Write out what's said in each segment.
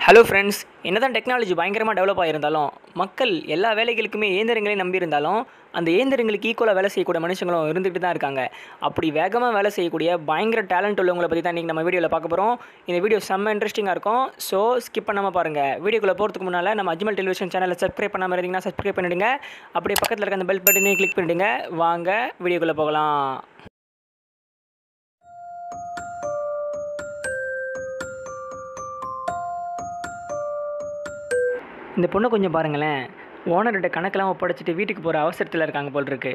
Hello friends, என்னதான் technology பயங்கரமாக develop ஆகியிருந்தாலும் மக்கள் எல்லா வேலைகளுக்குமே இயந்திரங்களையும் நம்பியிருந்தாலும் அந்த இயந்திரங்களுக்கு ஈக்குவலாக வேலை செய்யக்கூடிய மனுஷங்களும் இருந்துகிட்டு தான் இருக்காங்க. அப்படி வேகமாக வேலை செய்யக்கூடிய பயங்கர டேலண்ட் உள்ளவங்களை பற்றி தான் இன்றைக்கி நம்ம வீடியோவில் பார்க்க போகிறோம். இந்த வீடியோ செம்ம இன்ட்ரெஸ்டிங்காக இருக்கும். ஸோ ஸ்கிப் பண்ணாமல் பாருங்கள். வீடியோக்குள்ளே போகிறதுக்கு முன்னால் நம்ம அஜ்மல் டெலிவிஷன் சேனலை சப்ஸ்கிரைப் பண்ணாமல் இருந்தீங்கன்னா சப்ஸ்கிரைப் பண்ணிவிடுங்க. அப்படியே பக்கத்தில் இருக்க அந்த பெல் பட்டனையும் கிளிக் பண்ணிவிடுங்க. வாங்க வீடியோக்குள்ளே போகலாம். இந்த பொண்ணை கொஞ்சம் பாருங்களேன். ஓனர்கிட்ட கணக்கெல்லாம் ஒப்படைச்சிட்டு வீட்டுக்கு போகிற அவசரத்தில் இருக்காங்க போல் இருக்கு.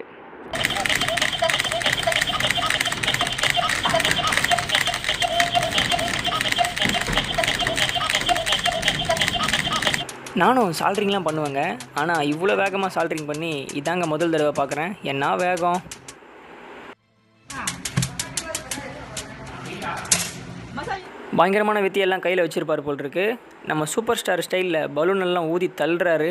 நானும் சால்ட்ரிங்லாம் பண்ணுவேங்க. ஆனால் இவ்வளோ வேகமாக சால்ட்ரிங் பண்ணி இதாங்க முதல் தடவை பார்க்குறேன். என்ன வேகம்! பயங்கரமான வித்தியெல்லாம் கையில் வச்சுருப்பார் போல் இருக்கு. நம்ம சூப்பர் ஸ்டார் ஸ்டைலில் பலூன் எல்லாம் ஊதி தள்ளுறாரு.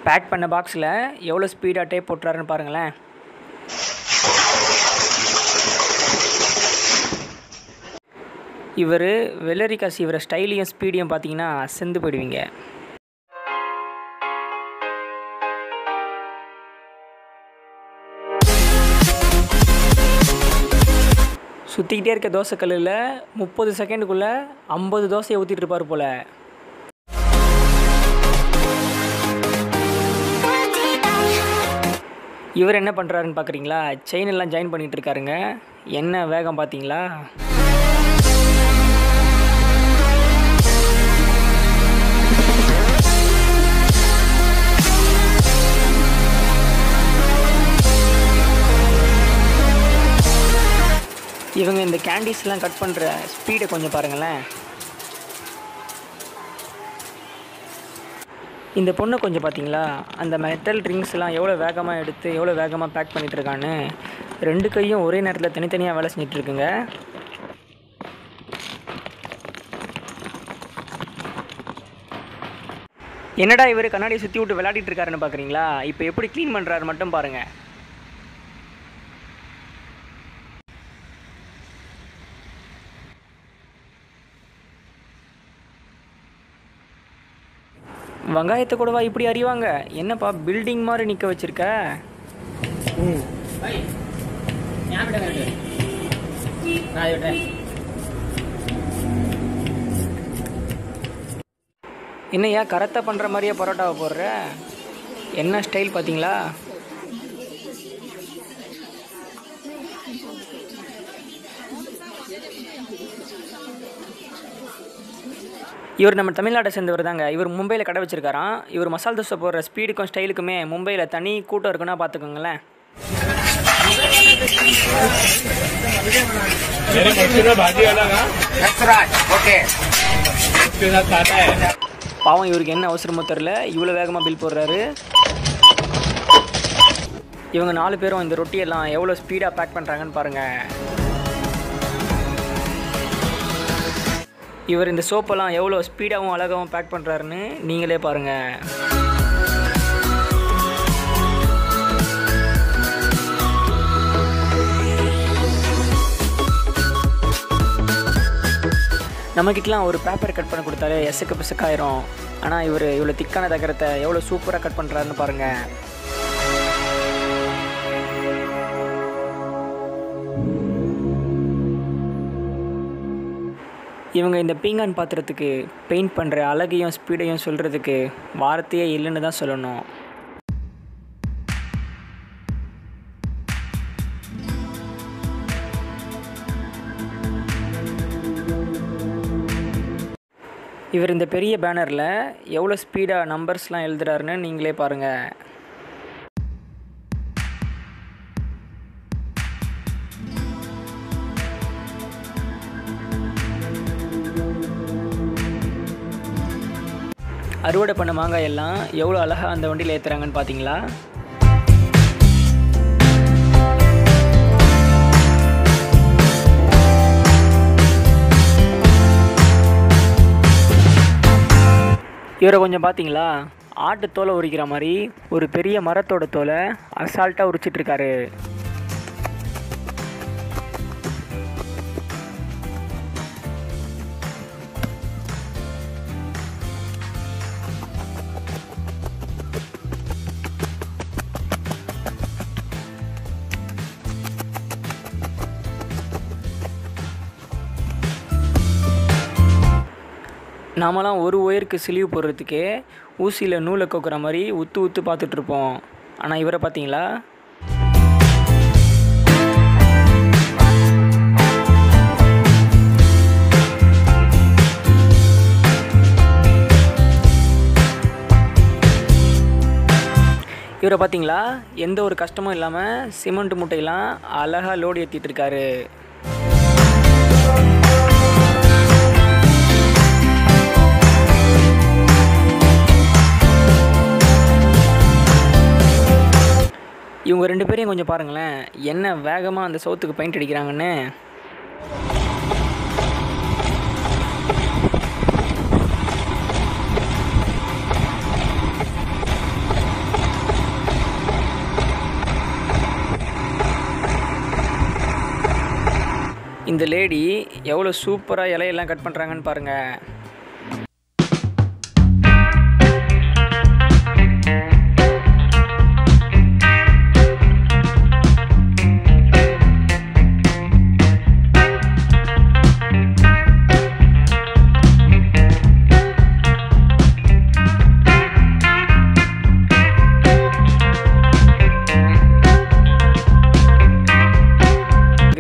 பேக் பண்ண பாக்ஸில் எவ்வளோ ஸ்பீடாக டேப் போட்டுறாருன்னு பாருங்களேன். இவர் வெள்ளரிக்காய் சீவிர ஸ்டைலையும் ஸ்பீடையும் பார்த்தீங்கன்னா செந்து போயிடுவீங்க. சுற்றிக்கிட்டே இருக்க தோசைக்கல்லில் 30 செகண்டுக்குள்ளே 50 தோசையை ஊற்றிட்டு இருப்பார் போல். இவர் என்ன பண்ணுறாருன்னு பார்க்குறீங்களா? செயின் எல்லாம் ஜாயின் பண்ணிகிட்டு இருக்காருங்க. என்ன வேகம் பார்த்தீங்களா? இவங்க இந்த கேண்டீஸ்லாம் கட் பண்ணுற ஸ்பீடை கொஞ்சம் பாருங்களேன். இந்த பொண்ணை கொஞ்சம் பார்த்தீங்களா? அந்த மெட்டல் ட்ரிங்க்ஸ்லாம் எவ்வளோ வேகமாக எடுத்து எவ்வளோ வேகமாக பேக் பண்ணிகிட்ருக்கான்னு. 2 கையும் ஒரே நேரத்தில் தனித்தனியாக வேலை செஞ்சிட்ருக்குங்க. என்னடா இவர் கண்ணாடியை சுற்றி விட்டு விளையாடிட்டு இருக்காருன்னு பார்க்குறீங்களா? இப்போ எப்படி க்ளீன் பண்ணுறாரு மட்டும் பாருங்கள். வெங்காயத்தை கூடவா இப்படி அறிவாங்க? என்னப்பா பில்டிங் மாதிரி நிற்க வச்சிருக்க? என்னையா கரெக்டாக பண்ணுற மாதிரியே பரோட்டாவை போடுற? என்ன ஸ்டைல் பார்த்தீங்களா? இவர் நம்ம தமிழ்நாட்டை சேர்ந்தவர் தாங்க. இவர் மும்பையில் கடை வச்சுருக்காராம். இவர் மசால் தோசை போடுற ஸ்பீடுக்கும் ஸ்டைலுக்குமே மும்பையில் தனி கூட்டம் இருக்குன்னா பார்த்துக்கோங்களேன். பாவம், இவருக்கு என்ன அவசரமோ தெரில, இவ்வளோ வேகமாக பில் போடுறாரு. இவங்க 4 பேரும் இந்த ரொட்டியெல்லாம் எவ்வளோ ஸ்பீடாக பேக் பண்ணுறாங்கன்னு பாருங்கள். இவர் இந்த சோப்பெல்லாம் எவ்வளோ ஸ்பீடாகவும் அழகாகவும் பேக் பண்ணுறாருன்னு நீங்களே பாருங்கள். நம்மக்கிட்டலாம் ஒரு பேப்பர் கட் பண்ண கொடுத்தாலே எசக்கு பிசக்காயிரும். ஆனால் இவர் இவ்வளோ திக்கான தகரத்தை எவ்வளோ சூப்பராக கட் பண்ணுறாருன்னு பாருங்கள். இவங்க இந்த பீங்கான் பாத்திரத்துக்கு பெயிண்ட் பண்ணுற அழகையும் ஸ்பீடையும் சொல்கிறதுக்கு வார்த்தையே இல்லைன்னு தான் சொல்லணும். இவர் இந்த பெரிய பேனரில் எவ்வளோ ஸ்பீடாக நம்பர்ஸ்லாம் எழுதுறாருன்னு நீங்களே பாருங்கள். அறுவடை பண்ண மாங்காய் எல்லாம் எவ்வளோ அழகாக அந்த வண்டியில் ஏற்றுறாங்கன்னு பார்த்தீங்களா? இவரை கொஞ்சம் பார்த்தீங்களா? ஆட்டு தோலை உரிக்கிற மாதிரி ஒரு பெரிய மரத்தோட தோலை அசால்ட்டாக உரிச்சிட்ருக்காரு. நாமெல்லாம் ஒரு ஒயருக்கு சிலிவு போடுறதுக்கே ஊசியில் நூலை கோக்குற மாதிரி உத்து பார்த்துட்ருப்போம். ஆனால் இவரை பார்த்தீங்களா? இவரை பார்த்தீங்களா? எந்த ஒரு கஷ்டமும் இல்லாமல் சிமெண்ட் மூட்டையெல்லாம் அழகாக லோடு ஏற்றிட்டு இருக்காரு. இவங்க 2 பேரையும் கொஞ்சம் பாருங்களேன், என்ன வேகமாக அந்த சவுத்துக்கு பெயிண்ட் அடிக்கிறாங்கன்னு. இந்த லேடி எவ்வளோ சூப்பராக இலையெல்லாம் கட் பண்ணுறாங்கன்னு பாருங்கள்.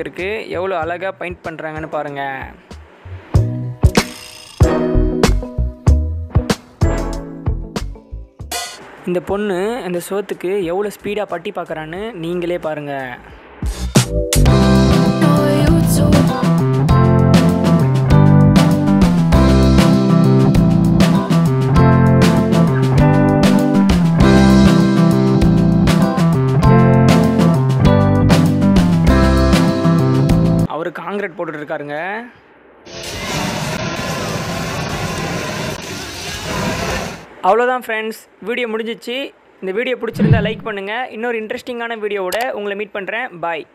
இருக்கு எவ்வளோ அழகாக பெயிண்ட் பண்ணுறாங்கன்னு பாருங்கள். இந்த பொண்ணு அந்த சுவத்துக்கு எவ்வளோ ஸ்பீடாக பட்டி பார்க்குறான்னு நீங்களே பாருங்கள். அவர் காங்கிரீட் போட்டுட்டு இருக்காருங்க. அவ்வளோதான் ஃப்ரெண்ட்ஸ், வீடியோ முடிஞ்சிச்சு. இந்த வீடியோ பிடிச்சிருந்தா லைக் பண்ணுங்கள். இன்னொரு இன்ட்ரெஸ்டிங்கான வீடியோவோட உங்களை மீட் பண்ணுறேன். பாய்.